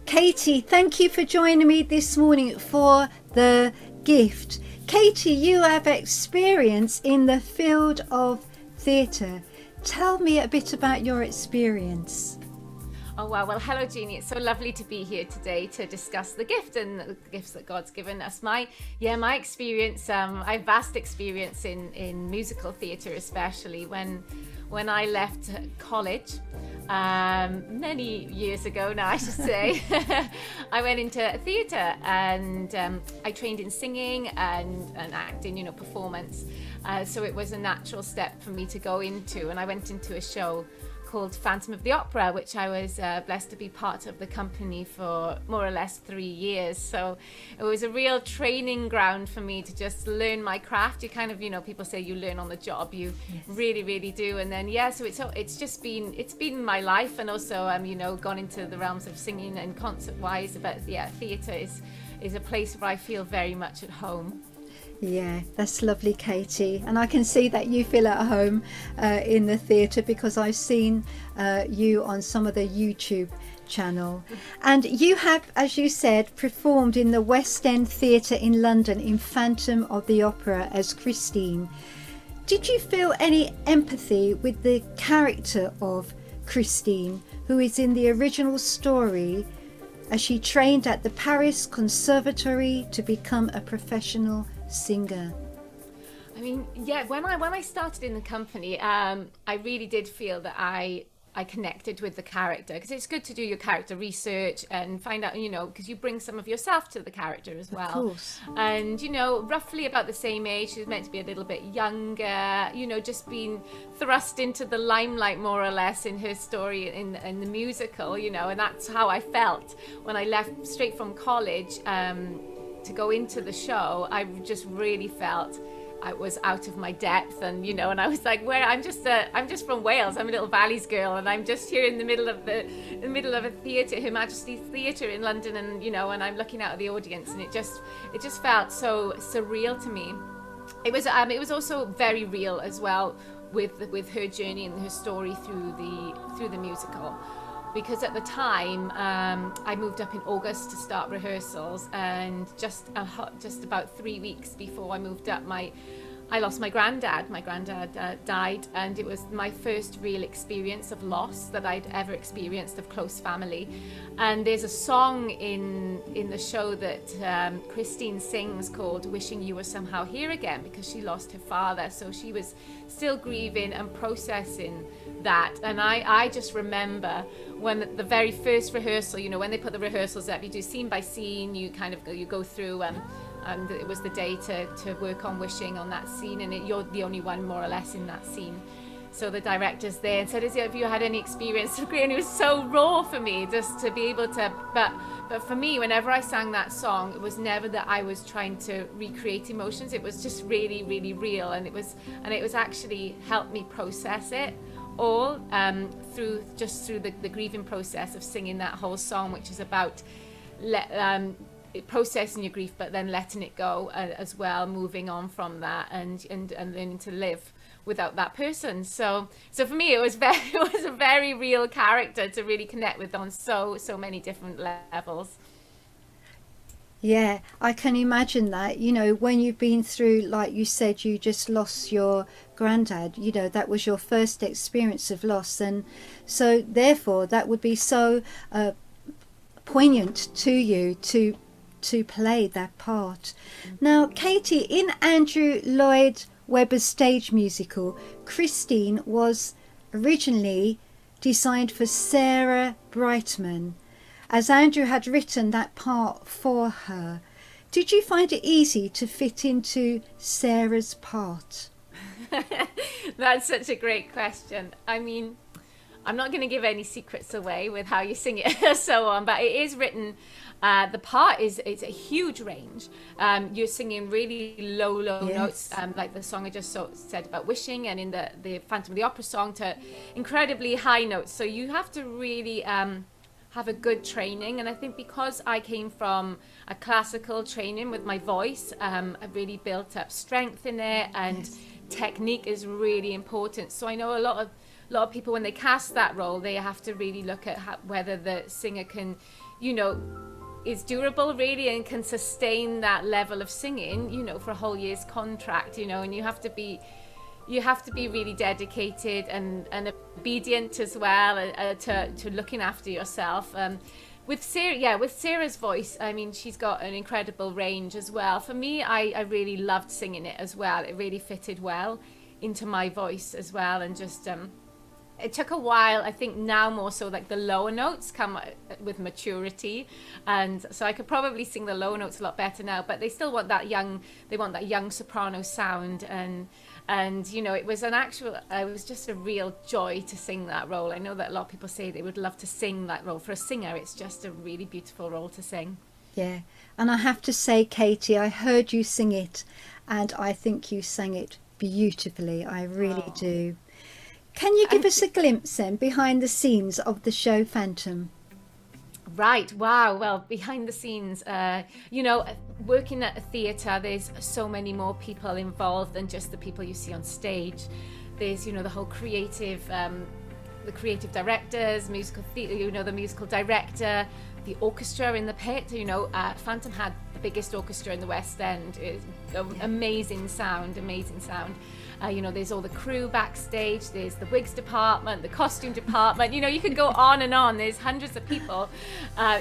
Katy, thank you for joining me this morning for the gift. Katy, you have experience in the field of theatre. Tell me a bit about your experience. Oh, wow. Well, hello, Jeannie. It's so lovely to be here today to discuss the gift and the gifts that God's given us. My experience, I have vast experience in musical theatre, especially when I left college, many years ago now, I should say. I went into theatre and I trained in singing and acting, performance. So it was a natural step for me to go into, and I went into a show called Phantom of the Opera, which I was blessed to be part of the company for more or less 3 years. So it was a real training ground for me to just learn my craft. You kind of, people say you learn on the job. You really, really do. And then, so it's been my life, and also, gone into the realms of singing and concert-wise. But theatre is a place where I feel very much at home. Yeah, that's lovely, Katy. And I can see that you feel at home in the theatre, because I've seen you on some of the YouTube channel. And you have, as you said, performed in the West End Theatre in London in Phantom of the Opera as Christine. Did you feel any empathy with the character of Christine, who is in the original story, as she trained at the Paris Conservatory to become a professional singer? I mean, when I started in the company, I really did feel that I connected with the character, because it's good to do your character research and find out, because you bring some of yourself to the character as well. Of course. And, roughly about the same age. She was meant to be a little bit younger, just being thrust into the limelight more or less in her story in the musical, and that's how I felt when I left straight from college to go into the show. I just really felt I was out of my depth, and and I was like, I'm just from Wales. I'm a little Valleys girl, and I'm just here in the middle of a theatre, Her Majesty's Theatre in London, and and I'm looking out at the audience, and it just felt so surreal to me. It was also very real as well with her journey and her story through the musical. Because at the time, I moved up in August to start rehearsals, and just about 3 weeks before I moved up, I lost my granddad. My granddad died, and it was my first real experience of loss that I'd ever experienced of close family. And there's a song in the show that Christine sings called "Wishing You Were Somehow Here Again," because she lost her father, so she was still grieving and processing that. And I just remember when the very first rehearsal, when they put the rehearsals up, you do scene by scene, you go through, and it was the day to work on wishing on that scene, and you're the only one more or less in that scene. So the director's there and said, have you had any experience of grief? And it was so raw for me just to be able to, but for me, whenever I sang that song, it was never that I was trying to recreate emotions. It was just really, really real, and it was actually helped me process it all through the grieving process of singing that whole song, which is about processing your grief, but then letting it go as well, moving on from that, and learning to live without that person. So for me, it was a very real character to really connect with on so many different levels. Yeah, I can imagine that, when you've been through, like you said, you just lost your granddad, that was your first experience of loss. And so therefore that would be so poignant to you to play that part. Now, Katy, in Andrew Lloyd Webber's stage musical, Christine was originally designed for Sarah Brightman, as Andrew had written that part for her. Did you find it easy to fit into Sarah's part? That's such a great question. I mean, I'm not going to give any secrets away with how you sing it and so on, but it is written, the part is a huge range. You're singing really low notes, like the song I just said about wishing, and in the Phantom of the Opera song, to incredibly high notes. So you have to really have a good training. And I think because I came from a classical training with my voice, I've really built up strength in it, and technique is really important. So I know a lot of people, when they cast that role, they have to really look at whether the singer can you know, is durable really and can sustain that level of singing, you know, for a whole year's contract, you know. And you have to be really dedicated and obedient as well, to looking after yourself. With Sarah's voice, I mean, she's got an incredible range as well. For me, I really loved singing it as well. It really fitted well into my voice as well, and just it took a while. I think now more so, like the lower notes come with maturity, and so I could probably sing the lower notes a lot better now, but they still want that young soprano sound. And you know, it was just a real joy to sing that role. I know that a lot of people say they would love to sing that role. For a singer, it's just a really beautiful role to sing. Yeah, and I have to say, Katy, I heard you sing it, and I think you sang it beautifully. I really do. Can you give us a glimpse then behind the scenes of the show Phantom? Right. Wow. Well, behind the scenes, you know, working at a theatre, there's so many more people involved than just the people you see on stage. There's, you know, the whole creative, the creative directors, the musical director, the orchestra in the pit. You know, Phantom had the biggest orchestra in the West End. It's amazing sound. You know, there's all the crew backstage, there's the wigs department, the costume department, you know, you can go on and on. There's hundreds of people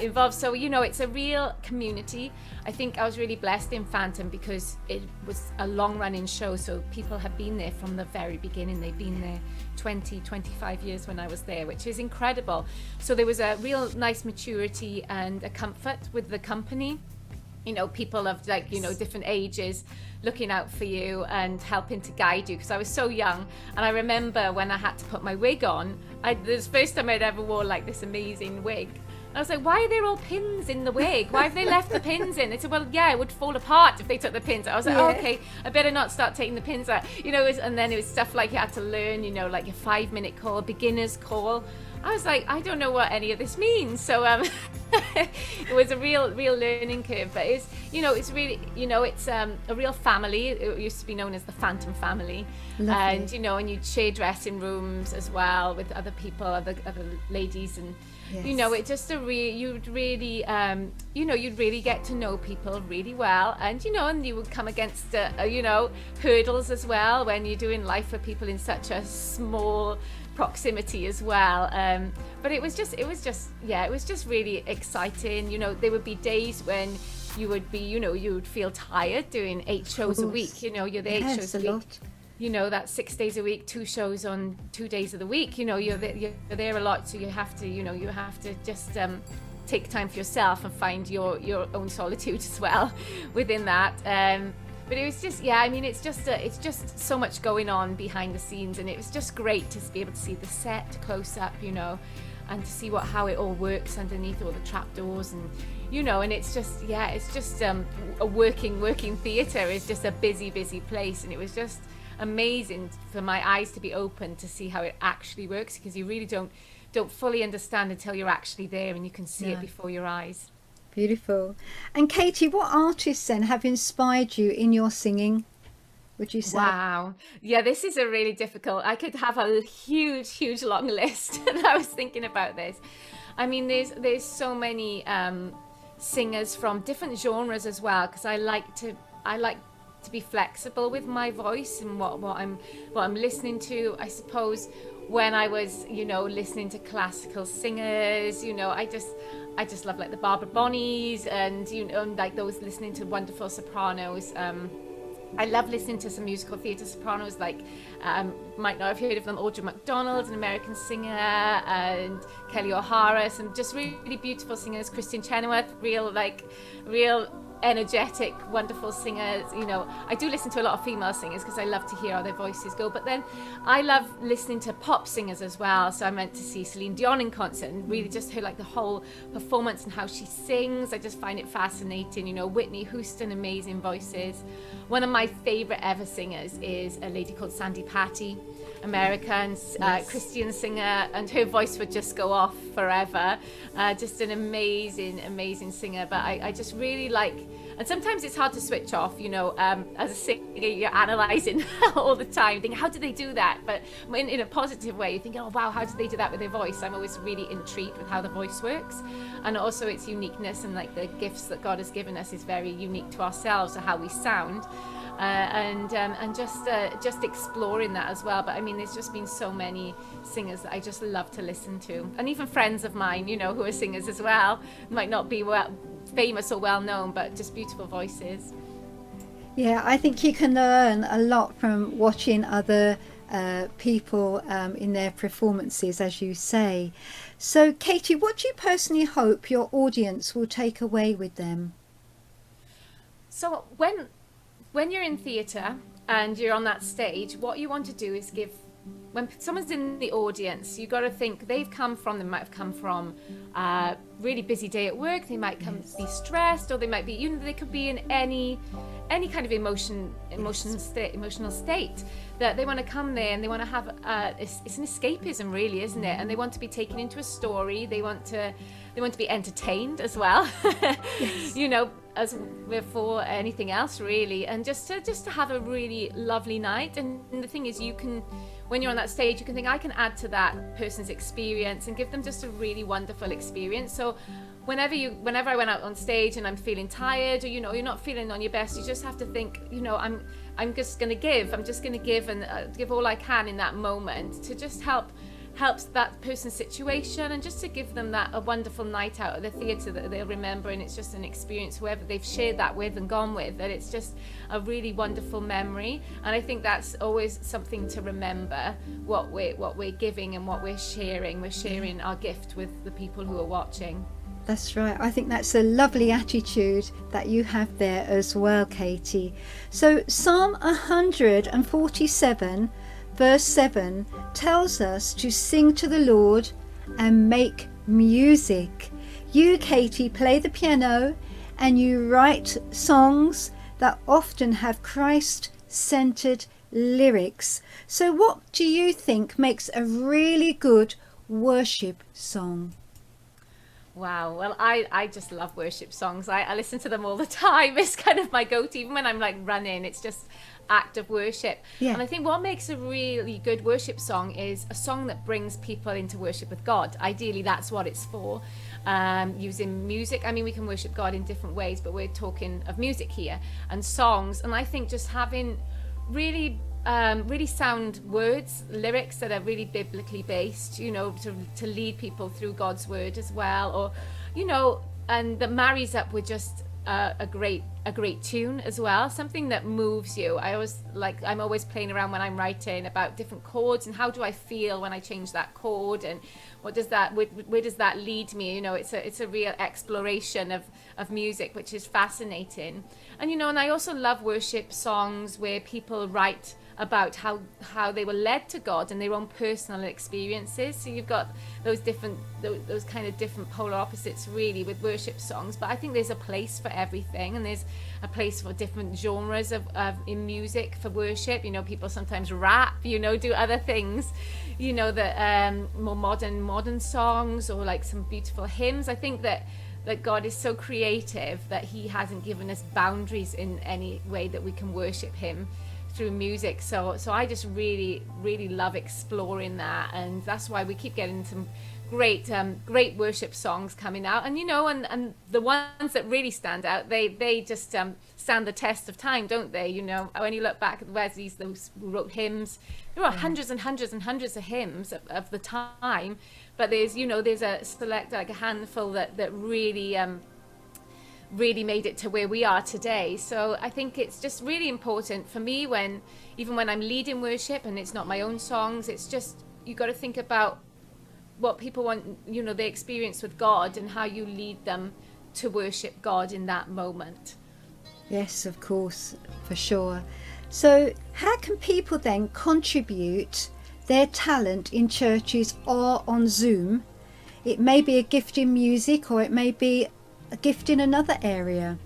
involved. So, you know, it's a real community. I think I was really blessed in Phantom because it was a long running show. So people have been there from the very beginning. They've been there 25 years when I was there, which is incredible. So there was a real nice maturity and a comfort with the company. You know, people of like, you know, different ages looking out for you and helping to guide you, because I was so young. And I remember when I had to put my wig on, this first time I'd ever wore like this amazing wig. I was like, why are there all pins in the wig? Why have they left the pins in? They said, well, yeah, it would fall apart if they took the pins out. I was like, oh, okay, I better not start taking the pins out. You know, and then it was stuff like you had to learn, you know, like your 5-minute call, beginner's call. I was like, I don't know what any of this means. So it was a real learning curve. But it's, you know, it's really, you know, it's a real family. It used to be known as the Phantom family. Lovely. And, you know, and you'd share dressing rooms as well with other people, other ladies. And, yes. You know, it's just you'd really get to know people really well. And, you know, and you would come against, you know, hurdles as well when you're doing life with people in such a small proximity as well. But it was just really exciting. You know, there would be days when you would be, you know, you would feel tired doing 8 shows a week. You know, you're there 8 shows a week. Lot. You know, that's 6 days a week, 2 shows on 2 days of the week. You know, you're there a lot, so you have to just take time for yourself and find your own solitude as well within that. But it was just, yeah, I mean, it's just so much going on behind the scenes, and it was just great to be able to see the set close up, you know, and to see how it all works underneath all the trapdoors, and, you know, and it's just a working theatre is just a busy place, and it was just amazing for my eyes to be open to see how it actually works, because you really don't fully understand until you're actually there and you can see it before your eyes. Beautiful. And Katy, what artists then have inspired you in your singing, would you say? Wow. Yeah, this is a really difficult, I could have a huge long list. And I was thinking about this. I mean, there's so many singers from different genres as well, because I like to be flexible with my voice and what I'm listening to. I suppose when I was, you know, listening to classical singers, you know, I just love like the Barbara Bonnies, and, you know, like those listening to wonderful sopranos. I love listening to some musical theatre sopranos, like might not have heard of them, Audra McDonald, an American singer, and Kelly O'Hara, some just really beautiful singers, Christian Chenoweth, real energetic, wonderful singers. You know, I do listen to a lot of female singers because I love to hear how their voices go, but then I love listening to pop singers as well. So I went to see Celine Dion in concert and really just heard like the whole performance and how she sings. I just find it fascinating. You know, Whitney Houston, amazing voices. One of my favorite ever singers is a lady called Sandi Patty, American Christian singer, and her voice would just go off forever. Just an amazing singer. But I just really like And sometimes it's hard to switch off, as a singer, you're analysing all the time, thinking, how did they do that? But in a positive way, you're thinking, oh, wow, how did they do that with their voice? I'm always really intrigued with how the voice works. And also its uniqueness, and like the gifts that God has given us is very unique to ourselves, or how we sound. And just exploring that as well. But I mean, there's just been so many singers that I just love to listen to, and even friends of mine, who are singers as well, might not be famous or well known, but just beautiful voices. Yeah, I think you can learn a lot from watching other people in their performances, as you say. So, Katy, what do you personally hope your audience will take away with them? So when you're in theatre and you're on that stage, what you want to do is when someone's in the audience, you've got to think they might have come from a really busy day at work, they might be stressed, or they might be, they could be in any kind of emotional state, that they want to come there and they want to have it's an escapism, really, isn't it? And they want to be taken into a story, they want to be entertained as well. Yes. As before anything else, really, and just to have a really lovely night. And the thing is, when you're on that stage, you can think, I can add to that person's experience and give them just a really wonderful experience. So whenever I went out on stage and I'm feeling tired, or you're not feeling on your best, you just have to think, I'm just going to give and give all I can in that moment to just helps that person's situation, and just to give them a wonderful night out at the theatre that they'll remember. And it's just an experience, whoever they've shared that with and gone with, that it's just a really wonderful memory. And I think that's always something to remember, what we're giving and what we're sharing. We're sharing our gift with the people who are watching. That's right. I think that's a lovely attitude that you have there as well, Katy. So Psalm 147 verse 7 tells us to sing to the Lord and make music. You, Katy, play the piano and you write songs that often have Christ-centered lyrics. So what do you think makes a really good worship song? Wow. Well, I just love worship songs. I listen to them all the time. It's kind of my go-to, even when I'm like running. It's just act of worship. Yeah. And I think what makes a really good worship song is a song that brings people into worship with God. Ideally, that's what it's for. Using music. I mean, we can worship God in different ways, but we're talking of music here and songs. And I think just having really sound words, lyrics that are really biblically based, to lead people through God's word as well, or, and that marries up with just a great tune as well, something that moves you. I'm always playing around when I'm writing about different chords and how do I feel when I change that chord, and where does that lead me? It's a real exploration of music, which is fascinating. And and I also love worship songs where people write about how they were led to God and their own personal experiences. So you've got those kind of different polar opposites, really, with worship songs. But I think there's a place for everything, and there's a place for different genres in music for worship. People sometimes rap, do other things, that more modern songs, or like some beautiful hymns. I think that God is so creative that he hasn't given us boundaries in any way that we can worship him through music. So I just really, really love exploring that, and that's why we keep getting some great worship songs coming out. And and the ones that really stand out, they just stand the test of time, don't they? When you look back at those who wrote hymns, there are hundreds and hundreds and hundreds of hymns of the time, but there's a select, like a handful that really made it to where we are today. So I think it's just really important for me, even when I'm leading worship and it's not my own songs, it's just, you got to think about what people want, their experience with God, and how you lead them to worship God in that moment. Yes, of course, for sure. So how can people then contribute their talent in churches or on Zoom? It may be a gift in music, or it may be a gift in another area.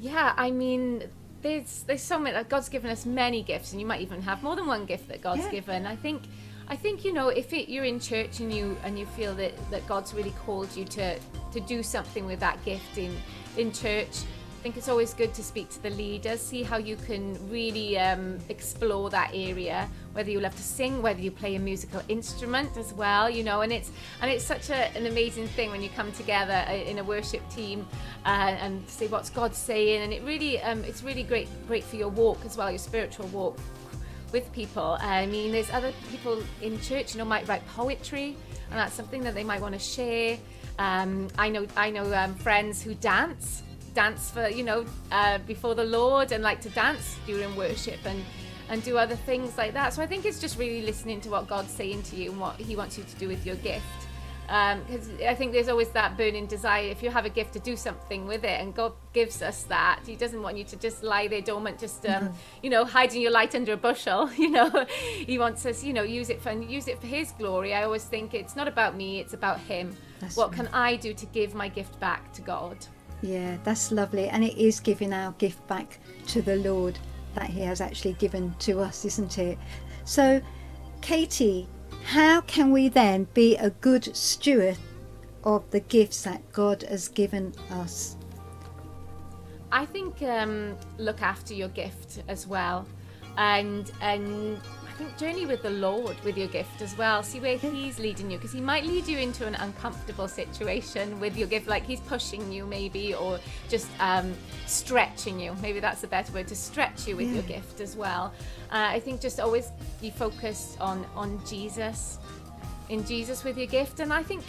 Yeah, I mean, there's so many. God's given us many gifts, and you might even have more than one gift that God's given. I think if you're in church and you feel that God's really called you to to do something with that gift in church, I think it's always good to speak to the leaders, see how you can really explore that area, whether you love to sing, whether you play a musical instrument as well, you know, and it's such an amazing thing when you come together in a worship team and say what's God saying, and it really it's really great for your walk as well, your spiritual walk with people. I mean, there's other people in church, you know, might write poetry, and that's something that they might want to share. I know friends who dance for, you know, before the Lord, and like to dance during worship and do other things like that. So I think it's just really listening to what God's saying to you and what he wants you to do with your gift. Because I think there's always that burning desire, if you have a gift, to do something with it, and God gives us that. He doesn't want you to just lie there dormant, just you know, hiding your light under a bushel. You know, he wants us, you know, use it for his glory. I always think it's not about me, it's about him. That's what right. Can I do to give my gift back to God? Yeah, that's lovely. And it is giving our gift back to the Lord that he has actually given to us, isn't it? So, Katy, how can we then be a good steward of the gifts that God has given us? I think look after your gift as well, and I think journey with the Lord with your gift as well. See where he's leading you, because he might lead you into an uncomfortable situation with your gift, like he's pushing you maybe, or just stretching you. Maybe that's a better word, to stretch you with your gift as well. I think just always be focused on Jesus, in Jesus with your gift. And I think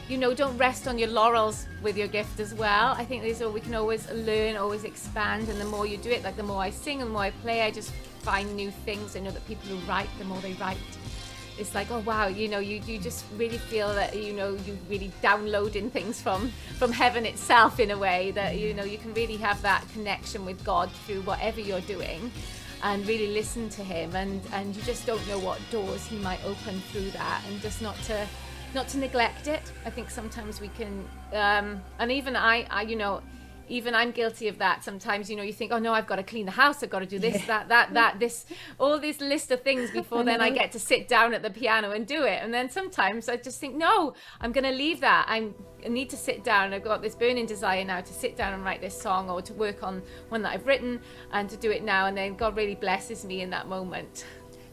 you know, don't rest on your laurels with your gift as well. I think we can always learn, always expand, and the more you do it, like the more I sing and the more I play, I just find new things. I know that people who write, the more they write, it's like, oh wow, you know, you just really feel that, you know, you really downloading things from heaven itself, in a way that, you know, you can really have that connection with God through whatever you're doing, and really listen to him, and you just don't know what doors he might open through that, and just not to neglect it. I think sometimes we can, and even I, you know, even I'm guilty of that sometimes. You know, you think, oh no, I've got to clean the house, I've got to do this, this, all this list of things before then I get to sit down at the piano and do it. And then sometimes I just think, no, I'm going to leave that. I need to sit down. I've got this burning desire now to sit down and write this song, or to work on one that I've written, and to do it now. And then God really blesses me in that moment.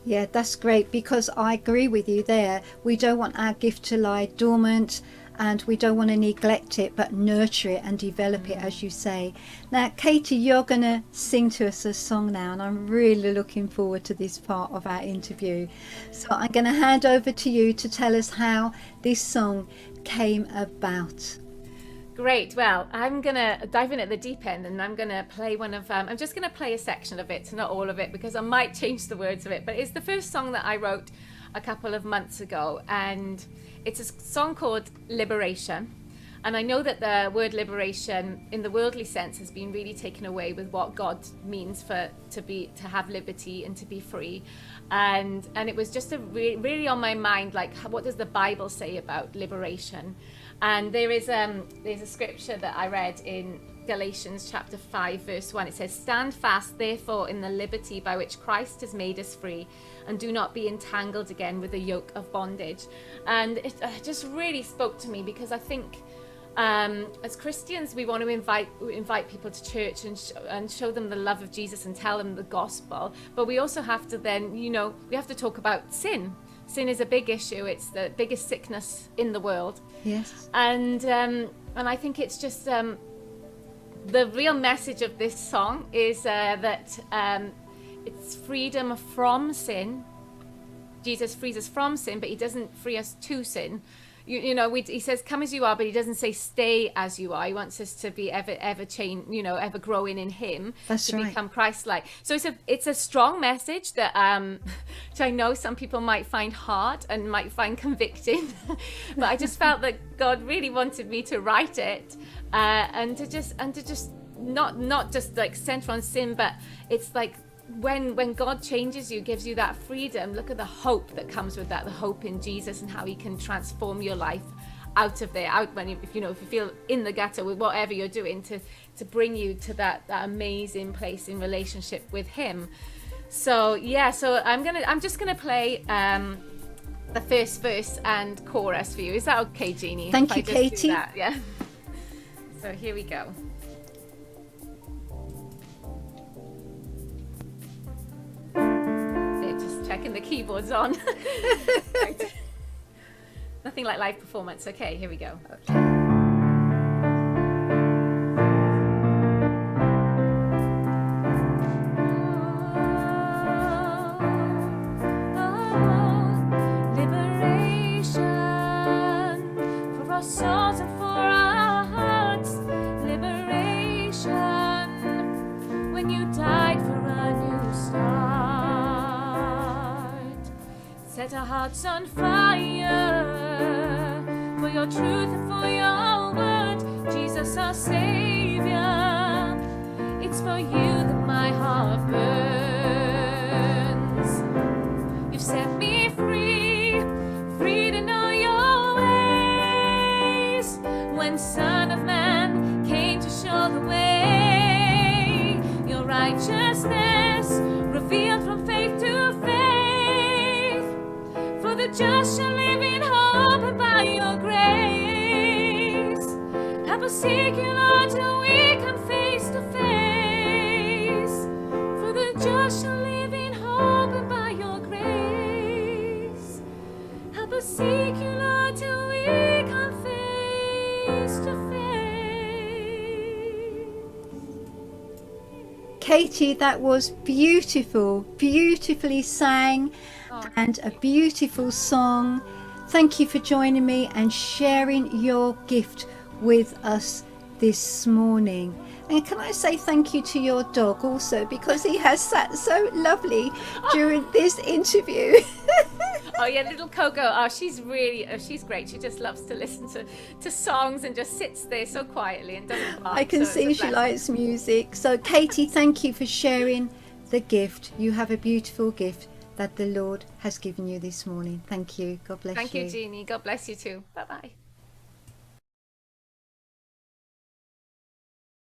Yeah, that's great, because I agree with you there. We don't want our gift to lie dormant, and we don't want to neglect it, but nurture it and develop it, as you say. Now, Katy, you're going to sing to us a song now, and I'm really looking forward to this part of our interview. So I'm going to hand over to you to tell us how this song came about. Great. Well, I'm going to dive in at the deep end, and I'm going to play I'm just going to play a section of it, not all of it, because I might change the words of it. But it's the first song that I wrote a couple of months ago, and it's a song called Liberation. And I know that the word liberation in the worldly sense has been really taken away with what God means to have liberty and to be free. And it was just really on my mind, like, what does the Bible say about liberation? And there's a scripture that I read in Galatians chapter 5 verse 1. It says, "Stand fast therefore in the liberty by which Christ has made us free, and do not be entangled again with the yoke of bondage." And it just really spoke to me, because I think as Christians we want to invite people to church and show them the love of Jesus and tell them the gospel, but we also have to then, you know, we have to talk about sin. Sin is a big issue. It's the biggest sickness in the world. Yes. And I think it's just the real message of this song is that it's freedom from sin. Jesus frees us from sin, but he doesn't free us to sin. You know, he says, "Come as you are," but he doesn't say, "Stay as you are." He wants us to be ever change, you know, ever growing in him. That's to right. Become Christ-like. So it's a strong message that which I know some people might find hard and might find convicting, but I just felt that God really wanted me to write it and to just not just like center on sin, but it's like, when God changes you, gives you that freedom, look at the hope that comes with that, the hope in Jesus, and how he can transform your life out of there, if you feel in the gutter with whatever you're doing, to bring you to that amazing place in relationship with him. So yeah, so I'm just gonna play the first verse and chorus for you. Is that okay, Jeannie? Thank you, Katy. Yeah. So here we go. They're just checking the keyboards on. Right. Nothing like live performance. Okay, here we go. Okay. Souls and for our hearts, liberation, when you died for a new start. Set our hearts on fire for your truth and for your word, Jesus our Savior. It's for you that my heart burns. You've set me free, free to know your ways. When Son of Man came to show the way, your righteousness revealed from faith to faith. For the just shall live in hope, and by your grace help us seek you, Lord, till we come face to face. For the just shall live in hope, and by your grace help us seek you, Lord, till we come face to face. Katy, that was beautiful, beautifully sang, and a beautiful song. Thank you for joining me and sharing your gift with us this morning. And can I say thank you to your dog also, because he has sat so lovely during this interview. Oh yeah, little Coco. Oh, she's really, she's great. She just loves to listen to songs and just sits there so quietly and doesn't bark. I can see she likes music. So Katy, thank you for sharing the gift. You have a beautiful gift that the Lord has given you this morning. Thank you. God bless you. Thank you, Jeannie. God bless you too. Bye-bye.